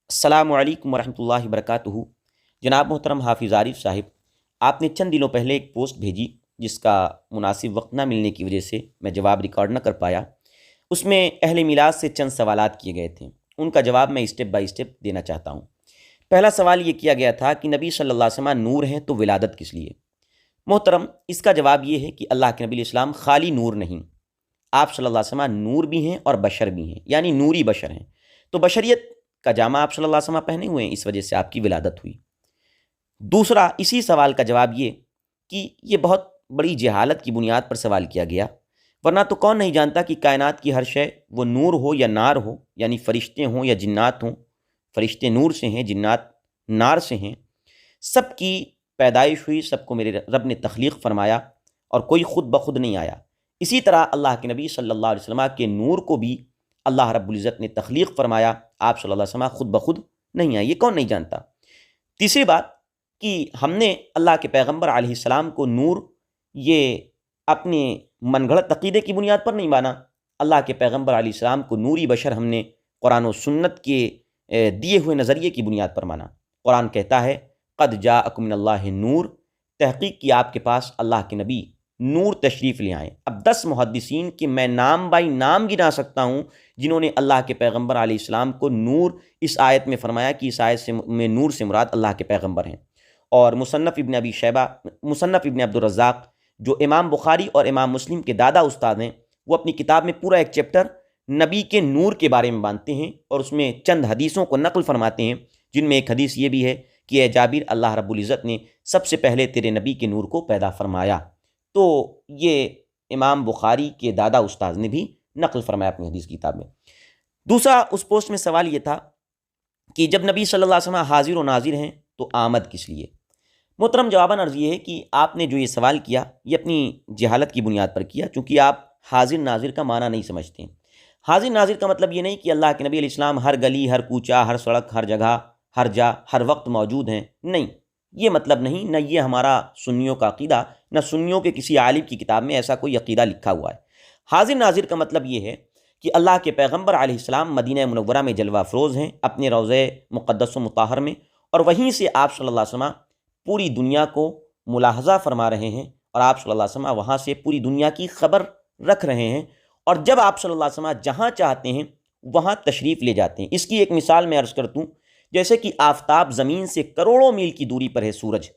السلام علیکم ورحمۃ اللہ وبرکاتہ۔ جناب محترم حافظ عارف صاحب، آپ نے چند دنوں پہلے ایک پوسٹ بھیجی جس کا مناسب وقت نہ ملنے کی وجہ سے میں جواب ریکارڈ نہ کر پایا۔ اس میں اہل میلاد سے چند سوالات کیے گئے تھے، ان کا جواب میں اسٹیپ بائی اسٹیپ دینا چاہتا ہوں۔ پہلا سوال یہ کیا گیا تھا کہ نبی صلی اللہ علیہ وسلم نور ہیں تو ولادت کس لیے؟ محترم، اس کا جواب یہ ہے کہ اللہ کے نبی علیہ السلام خالی نور نہیں، آپ صلی اللہ علیہ وسلم نور بھی ہیں اور بشر بھی ہیں، یعنی نوری بشر ہیں۔ تو بشریت کا جامع آپ صلی اللہ علیہ وسلم پہنے ہوئے ہیں، اس وجہ سے آپ کی ولادت ہوئی۔ دوسرا، اسی سوال کا جواب یہ کہ یہ بہت بڑی جہالت کی بنیاد پر سوال کیا گیا، ورنہ تو کون نہیں جانتا کہ کائنات کی ہر شے وہ نور ہو یا نار ہو، یعنی فرشتے ہوں یا جنات ہوں، فرشتے نور سے ہیں، جنات نار سے ہیں، سب کی پیدائش ہوئی، سب کو میرے رب نے تخلیق فرمایا اور کوئی خود بخود نہیں آیا۔ اسی طرح اللہ کے نبی صلی اللہ علیہ وسلم کے نور کو بھی اللہ رب العزت نے تخلیق فرمایا، آپ صلی اللہ علیہ وسلم خود بخود نہیں آئے، یہ کون نہیں جانتا۔ تیسری بات کہ ہم نے اللہ کے پیغمبر علیہ السلام کو نور یہ اپنے من گھڑت عقیدے کی بنیاد پر نہیں مانا، اللہ کے پیغمبر علیہ السلام کو نوری بشر ہم نے قرآن و سنت کے دیے ہوئے نظریے کی بنیاد پر مانا۔ قرآن کہتا ہے قد جاءکم من اللہ نور، تحقیق کی آپ کے پاس اللہ کے نبی نور تشریف لے آئیں۔ اب 10 محدثین کے میں نام بائی نام گنا سکتا ہوں جنہوں نے اللہ کے پیغمبر علیہ السلام کو نور اس آیت میں فرمایا کہ اس آیت میں نور سے مراد اللہ کے پیغمبر ہیں۔ اور مصنف ابن ابی شیبہ، مصنف ابن عبد الرزاق، جو امام بخاری اور امام مسلم کے دادا استاد ہیں، وہ اپنی کتاب میں پورا ایک چیپٹر نبی کے نور کے بارے میں باندھتے ہیں اور اس میں چند حدیثوں کو نقل فرماتے ہیں، جن میں ایک حدیث یہ بھی ہے کہ اے جابر، اللہ رب العزت نے سب سے پہلے تیرے نبی کے نور کو پیدا فرمایا۔ تو یہ امام بخاری کے دادا استاد نے بھی نقل فرمایا اپنی حدیث کی کتاب میں۔ دوسرا، اس پوسٹ میں سوال یہ تھا کہ جب نبی صلی اللہ علیہ وسلم حاضر و ناظر ہیں تو آمد کس لیے؟ محترم، جواباً عرض یہ ہے کہ آپ نے جو یہ سوال کیا یہ اپنی جہالت کی بنیاد پر کیا، چونکہ آپ حاضر ناظر کا معنی نہیں سمجھتے ہیں۔ حاضر ناظر کا مطلب یہ نہیں کہ اللہ کے نبی علیہ السلام ہر گلی، ہر کوچہ، ہر سڑک، ہر جگہ، ہر جا، ہر وقت موجود ہیں، نہیں، یہ مطلب نہیں، نہ یہ ہمارا سنیوں کا عقیدہ، نہ سنیوں کے کسی عالم کی کتاب میں ایسا کوئی عقیدہ لکھا ہوا ہے۔ حاضر ناظر کا مطلب یہ ہے کہ اللہ کے پیغمبر علیہ السلام مدینہ منورہ میں جلوہ افروز ہیں اپنے روضہ مقدس و مطہر میں، اور وہیں سے آپ صلی اللہ علیہ وسلم پوری دنیا کو ملاحظہ فرما رہے ہیں، اور آپ صلی اللہ علیہ وسلم وہاں سے پوری دنیا کی خبر رکھ رہے ہیں، اور جب آپ صلی اللہ علیہ وسلم جہاں چاہتے ہیں وہاں تشریف لے جاتے ہیں۔ اس کی ایک مثال میں عرض کرتوں، جیسے کہ آفتاب زمین سے کروڑوں میل کی دوری پر ہے سورج،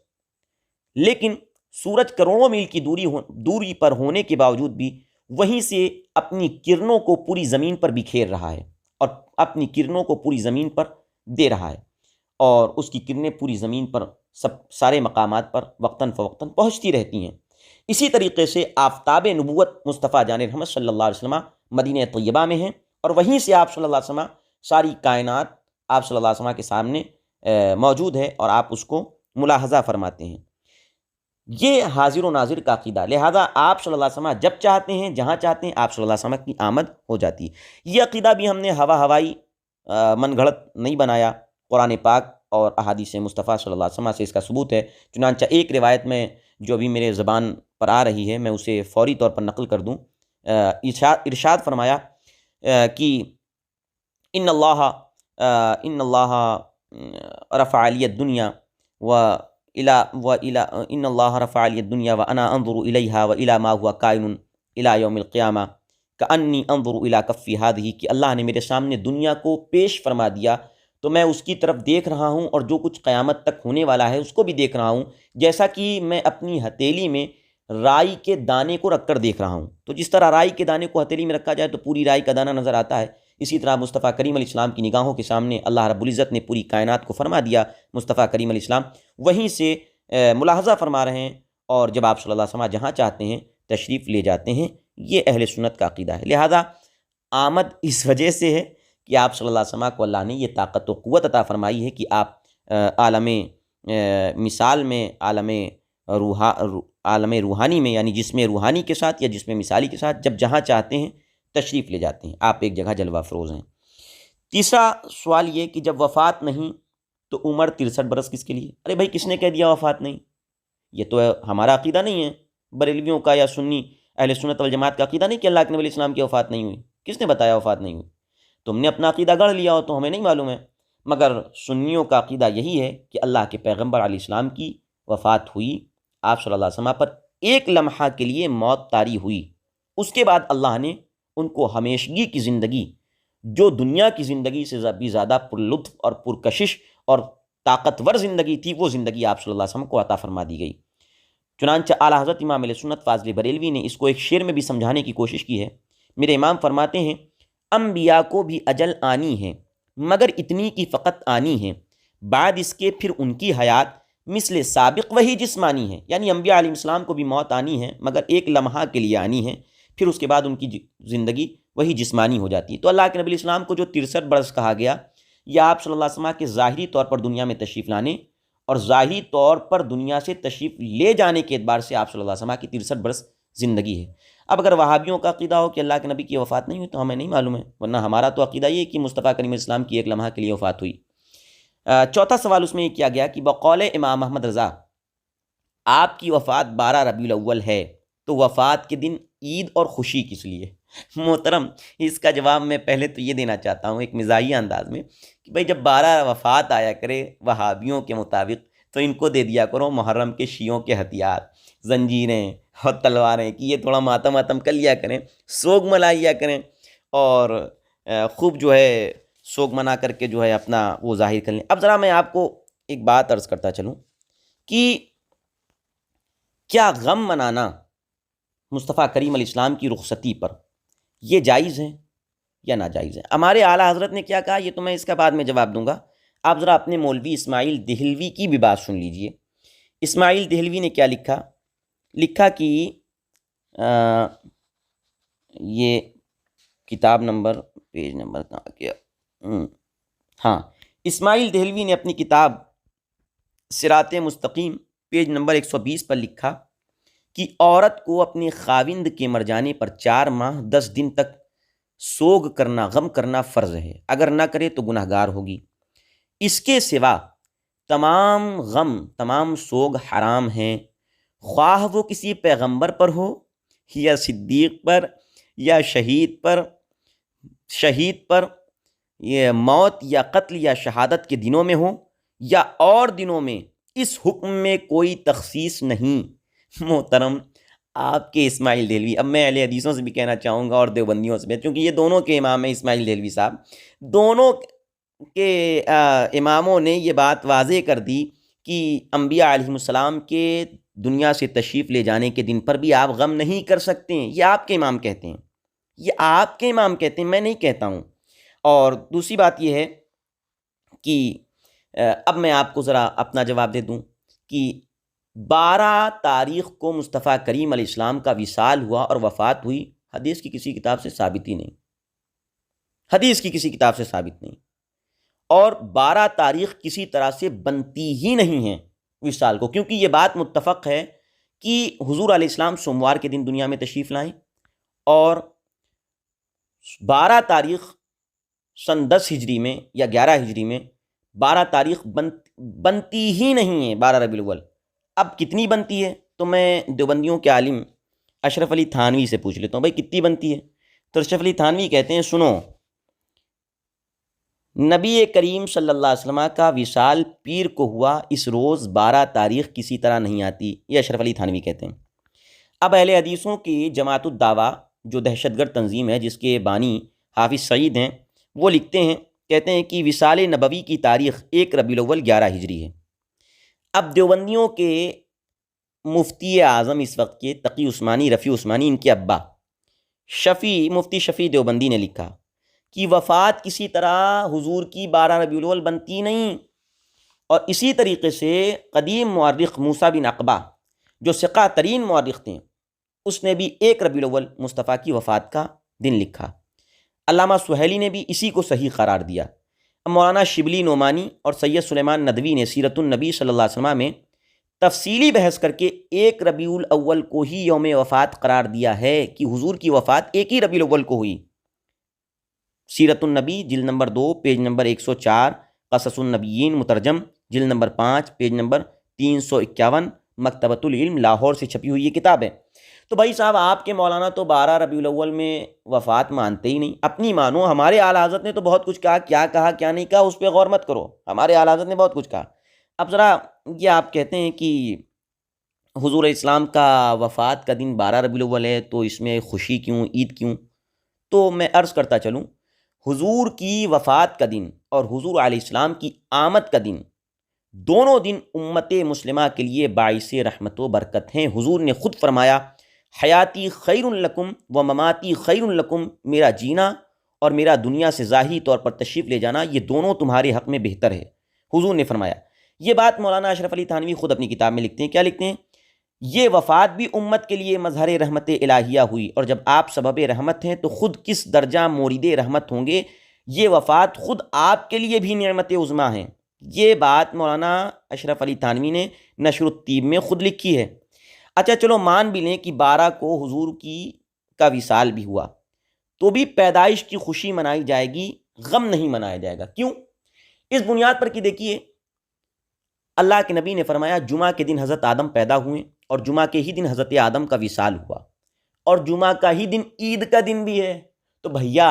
لیکن سورج کروڑوں میل کی دوری پر ہونے کے باوجود بھی وہیں سے اپنی کرنوں کو پوری زمین پر بکھیر رہا ہے، اور اپنی کرنوں کو پوری زمین پر دے رہا ہے، اور اس کی کرنیں پوری زمین پر سارے مقامات پر وقتاً فوقتاً پہنچتی رہتی ہیں۔ اسی طریقے سے آفتاب نبوت مصطفیٰ جان محمد صلی اللہ علیہ وسلم مدینہ طیبہ میں ہیں، اور وہیں سے آپ صلی اللہ علیہ وسلم ساری کائنات آپ صلی اللہ علیہ وسلم کے سامنے موجود ہے، اور آپ اس کو ملاحظہ فرماتے ہیں۔ یہ حاضر و ناظر کا عقیدہ، لہذا آپ صلی اللہ علیہ وسلم جب چاہتے ہیں، جہاں چاہتے ہیں، آپ صلی اللہ علیہ وسلم کی آمد ہو جاتی ہے۔ یہ عقیدہ بھی ہم نے ہوائی من گھڑت نہیں بنایا، قرآن پاک اور احادیث مصطفیٰ صلی اللہ علیہ وسلم سے اس کا ثبوت ہے۔ چنانچہ ایک روایت میں جو ابھی میرے زبان پر آ رہی ہے، میں اسے فوری طور پر نقل کر دوں۔ ارشاد فرمایا کہ ان اللہ رفع علی الدنیا ان اللہ رفع علی الدنیا وانا انظر الیہا والی ما هو کائن الی یوم القیامہ کانی انظر الی کفی ہذہ، کہ اللہ نے میرے سامنے دنیا کو پیش فرما دیا تو میں اس کی طرف دیکھ رہا ہوں، اور جو کچھ قیامت تک ہونے والا ہے اس کو بھی دیکھ رہا ہوں، جیسا کہ میں اپنی ہتھیلی میں رائی کے دانے کو رکھ کر دیکھ رہا ہوں۔ تو جس طرح رائی کے دانے کو ہتھیلی میں رکھا جائے تو پوری رائی کا دانہ نظر آتا ہے، اسی طرح مصطفیٰ کریم علیہ السلام کی نگاہوں کے سامنے اللہ رب العزت نے پوری کائنات کو فرما دیا۔ مصطفیٰ کریم علیہ السلام وہیں سے ملاحظہ فرما رہے ہیں، اور جب آپ صلی اللہ علیہ وسلم جہاں چاہتے ہیں تشریف لے جاتے ہیں۔ یہ اہل سنت کا عقیدہ ہے۔ لہذا آمد اس وجہ سے ہے کہ آپ صلی اللہ علیہ وسلم کو اللہ نے یہ طاقت و قوت عطا فرمائی ہے کہ آپ عالم مثال میں، عالم روحانی میں، یعنی جسم روحانی کے ساتھ یا جسم مثالی کے ساتھ جب جہاں چاہتے ہیں تشریف لے جاتے ہیں، آپ ایک جگہ جلوہ افروز ہیں۔ تیسرا سوال یہ کہ جب وفات نہیں تو عمر 63 برس کس کے لیے؟ ارے بھائی، کس نے کہہ دیا وفات نہیں؟ یہ تو ہمارا عقیدہ نہیں ہے، بریلویوں کا یا سنی اہل سنت والجماعت کا عقیدہ نہیں کہ اللہ کے نبی علیہ السلام کی وفات نہیں ہوئی۔ کس نے بتایا وفات نہیں ہوئی؟ تم نے اپنا عقیدہ گڑھ لیا ہو تو ہمیں نہیں معلوم ہے۔ مگر سنیوں کا عقیدہ یہی ہے کہ اللہ کے پیغمبر علیہ السلام کی وفات ہوئی، آپ صلی اللہ علیہ وسلم پر ایک لمحہ کے لیے موت طاری ہوئی، اس کے بعد اللہ نے ان کو ہمیشگی کی زندگی، جو دنیا کی زندگی سے بھی زیادہ پر لطف اور پرکشش اور طاقتور زندگی تھی، وہ زندگی آپ صلی اللہ علیہ وسلم کو عطا فرما دی گئی۔ چنانچہ اعلیٰ حضرت امام اہل سنت فاضل بریلوی نے اس کو ایک شعر میں بھی سمجھانے کی کوشش کی ہے۔ میرے امام فرماتے ہیں، انبیاء کو بھی اجل آنی ہے مگر اتنی کی فقط آنی ہے، بعد اس کے پھر ان کی حیات مثل سابق وہی جسمانی ہے۔ یعنی انبیاء علیہ السلام کو بھی موت آنی ہے مگر ایک لمحہ کے لیے آنی ہے، پھر اس کے بعد ان کی زندگی وہی جسمانی ہو جاتی ہے۔ تو اللہ کے نبی علیہ السلام کو جو 63 برس کہا گیا، یہ آپ صلی اللہ علیہ وسلم کے ظاہری طور پر دنیا میں تشریف لانے اور ظاہری طور پر دنیا سے تشریف لے جانے کے اعتبار سے آپ صلی اللہ علیہ وسلم کی 63 برس زندگی ہے۔ اب اگر وہابیوں کا عقیدہ ہو کہ اللہ کے نبی کی وفات نہیں ہوئی تو ہمیں نہیں معلوم ہے، ورنہ ہمارا تو عقیدہ یہ ہے کہ مصطفیٰ کریم علیہ السلام کی ایک لمحہ کے لیے وفات ہوئی۔ چوتھا سوال اس میں یہ کیا گیا کہ بقول امام احمد رضا آپ کی وفات 12 ربیع الاول ہے تو وفات کے دن عید اور خوشی کس لیے؟ محترم، اس کا جواب میں پہلے تو یہ دینا چاہتا ہوں ایک مزاحیہ انداز میں کہ بھائی جب 12 وفات آیا کرے وہابیوں کے مطابق تو ان کو دے دیا کرو محرم کے شیعوں کے ہتھیار، زنجیریں اور تلواریں، کہ یہ تھوڑا ماتم ماتم کر لیا کریں، سوگ منا کریں اور خوب جو ہے سوگ منا کر کے جو ہے اپنا وہ ظاہر کر لیں۔ اب ذرا میں آپ کو ایک بات عرض کرتا چلوں کہ کیا غم منانا مصطفیٰ کریم علیہ السلام کی رخصتی پر یہ جائز ہے یا ناجائز ہے؟ ہمارے اعلیٰ حضرت نے کیا کہا یہ تو میں اس کا بعد میں جواب دوں گا، آپ ذرا اپنے مولوی اسماعیل دہلوی کی بھی بات سن لیجئے۔ اسماعیل دہلوی نے کیا لکھا کہ یہ کتاب نمبر پیج نمبر کہاں گیا، ہاں، اسماعیل دہلوی نے اپنی کتاب صراط مستقیم پیج نمبر 120 پر لکھا کہ عورت کو اپنے خاوند کے مر جانے پر 4 ماہ 10 دن تک سوگ کرنا، غم کرنا فرض ہے، اگر نہ کرے تو گناہ گار ہوگی۔ اس کے سوا تمام غم، تمام سوگ حرام ہیں، خواہ وہ کسی پیغمبر پر ہو یا صدیق پر یا شہید پر یہ موت یا قتل یا شہادت کے دنوں میں ہو یا اور دنوں میں، اس حکم میں کوئی تخصیص نہیں۔ محترم، آپ کے اسماعیل دہلوی، اب میں اہل حدیثوں سے بھی کہنا چاہوں گا اور دیوبندیوں سے بھی، کیونکہ یہ دونوں کے امام ہیں اسماعیل دہلوی صاحب، دونوں کے اماموں نے یہ بات واضح کر دی کہ انبیاء علیہ السلام کے دنیا سے تشریف لے جانے کے دن پر بھی آپ غم نہیں کر سکتے ہیں، یہ آپ کے امام کہتے ہیں، یہ آپ کے امام کہتے ہیں، میں نہیں کہتا ہوں۔ اور دوسری بات یہ ہے کہ اب میں آپ کو ذرا اپنا جواب دے دوں کہ 12 تاریخ کو مصطفیٰ کریم علیہ السلام کا وصال ہوا اور وفات ہوئی، حدیث کی کسی کتاب سے ثابت ہی نہیں، حدیث کی کسی کتاب سے ثابت نہیں، اور 12 تاریخ کسی طرح سے بنتی ہی نہیں ہے وصال کو، کیونکہ یہ بات متفق ہے کہ حضور علیہ السلام سوموار کے دن دنیا میں تشریف لائیں اور 12 تاریخ سن 10 ہجری میں یا 11 ہجری میں 12 تاریخ بنتی ہی نہیں ہے 12 ربیع الاول۔ اب کتنی بنتی ہے تو میں دیوبندیوں کے عالم اشرف علی تھانوی سے پوچھ لیتا ہوں، بھائی کتنی بنتی ہے؟ تو اشرف علی تھانوی کہتے ہیں سنو، نبی کریم صلی اللہ علیہ وسلم کا وصال پیر کو ہوا، اس روز 12 تاریخ کسی طرح نہیں آتی، یہ اشرف علی تھانوی کہتے ہیں۔ اب اہل حدیثوں کی جماعت الدعویٰ جو دہشت گرد تنظیم ہے جس کے بانی حافظ سعید ہیں، وہ لکھتے ہیں، کہتے ہیں کہ وصال نبوی کی تاریخ 1 ربیع الاول 11 ہجری ہے۔ اب دیوبندیوں کے مفتی اعظم اس وقت کے تقی عثمانی، رفیع عثمانی، ان کے ابا مفتی شفیع دیوبندی نے لکھا کہ وفات کسی طرح حضور کی 12 ربیع الاول بنتی نہیں، اور اسی طریقے سے قدیم مورخ موسیٰ بن عقبہ جو ثقہ ترین مورخ تھے، اس نے بھی 1 ربیع الاول مصطفیٰ کی وفات کا دن لکھا۔ علامہ سہیلی نے بھی اسی کو صحیح قرار دیا۔ مولانا شبلی نعمانی اور سید سلیمان ندوی نے سیرت النبی صلی اللہ علیہ وسلم میں تفصیلی بحث کر کے 1 ربیع الاول کو ہی یوم وفات قرار دیا ہے کہ حضور کی وفات 1 ہی ربیع الاول کو ہوئی۔ سیرت النبی جلد نمبر 2 پیج نمبر 104، قصص النبیین مترجم جلد نمبر 5 پیج نمبر 351، مکتبۃ العلم لاہور سے چھپی ہوئی یہ کتاب ہے۔ تو بھائی صاحب آپ کے مولانا تو 12 ربیع الاول میں وفات مانتے ہی نہیں، اپنی مانو، ہمارے اعلیٰ حضرت نے تو بہت کچھ کہا کیا نہیں کہا اس پہ غور مت کرو، ہمارے اعلیٰ حضرت نے بہت کچھ کہا۔ اب ذرا یہ آپ کہتے ہیں کہ حضور اسلام کا وفات کا دن 12 ربیع الاول ہے تو اس میں خوشی کیوں، عید کیوں؟ تو میں عرض کرتا چلوں، حضور کی وفات کا دن اور حضور علیہ السلام کی آمد کا دن، دونوں دن امت مسلمہ کے لیے باعث رحمت و برکت ہیں۔ حضور نے خود فرمایا، حیاتی خیر لکم و مماتی خیر لکم، میرا جینا اور میرا دنیا سے ظاہری طور پر تشریف لے جانا یہ دونوں تمہارے حق میں بہتر ہے، حضور نے فرمایا۔ یہ بات مولانا اشرف علی تھانوی خود اپنی کتاب میں لکھتے ہیں، کیا لکھتے ہیں؟ یہ وفات بھی امت کے لیے مظہر رحمت الہیہ ہوئی، اور جب آپ سبب رحمت ہیں تو خود کس درجہ مورد رحمت ہوں گے، یہ وفات خود آپ کے لیے بھی نعمت عظمیٰ ہیں۔ یہ بات مولانا اشرف علی تھانوی نے نشر الطیب میں خود لکھی ہے۔ اچھا چلو مان بھی لیں کہ 12 کو حضور کا وصال بھی ہوا، تو بھی پیدائش کی خوشی منائی جائے گی، غم نہیں منایا جائے گا۔ کیوں؟ اس بنیاد پر کہ دیکھیے، اللہ کے نبی نے فرمایا جمعہ کے دن حضرت آدم پیدا ہوئے، اور جمعہ کے ہی دن حضرت آدم کا وصال ہوا، اور جمعہ کا ہی دن عید کا دن بھی ہے۔ تو بھیا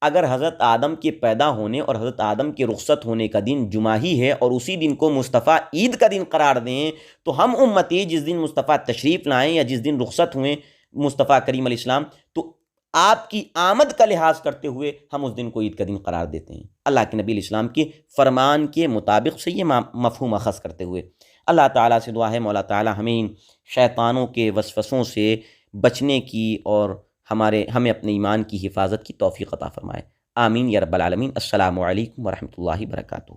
اگر حضرت آدم کے پیدا ہونے اور حضرت آدم کے رخصت ہونے کا دن جمعہ ہی ہے، اور اسی دن کو مصطفیٰ عید کا دن قرار دیں، تو ہم امتی جس دن مصطفیٰ تشریف لائیں یا جس دن رخصت ہوئیں مصطفیٰ کریم علیہ السلام، تو آپ کی آمد کا لحاظ کرتے ہوئے ہم اس دن کو عید کا دن قرار دیتے ہیں، اللہ کے نبی علیہ السلام کے فرمان کے مطابق سے یہ مفہوم اخذ کرتے ہوئے۔ اللہ تعالیٰ سے دعا ہے مولا تعالیٰ ہمیں ان شیطانوں کے وسوسوں سے بچنے کی اور ہمیں اپنے ایمان کی حفاظت کی توفیق عطا فرمائے۔ آمین یا رب العالمین۔ السلام علیکم ورحمۃ اللہ وبرکاتہ۔